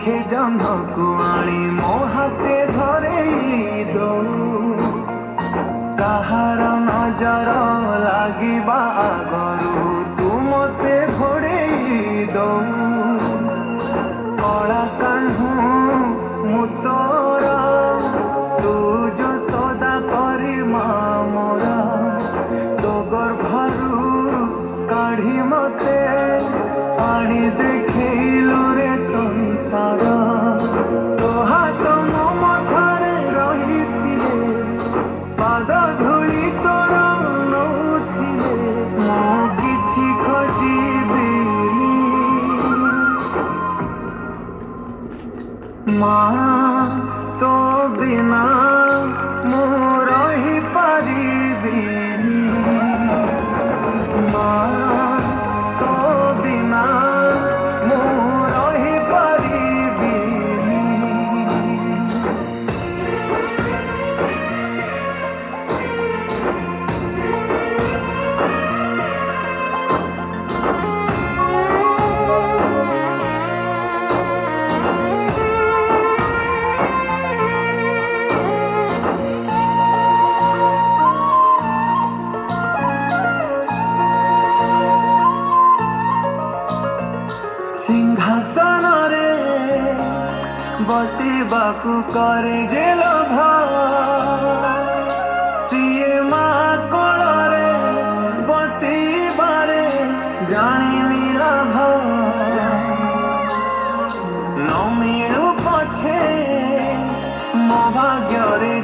देखे जह्न कुआणी मो हाथे धरे दऊ कहार नजर लागिबा आगरू तू मते घोड़े दऊ कला कान्हू मु तोर तू जो सदा करी मोरा तो गर्भरू काढ़ी मते आनी देखलु रे संसार तो हाथ मो मथारे रही पाद धूली तोर नौथिले मो किछि खोजिबिनी माँ तो बिना मु रही पारिबिनी माँ तो बिना मु रही पारिबिनी। सिंहासन रे बसिबाकू करे जे लोभ सीए माँ कोल रे बसिबारे जानिनी लाभ न मिलू पछे मो भाग्य रे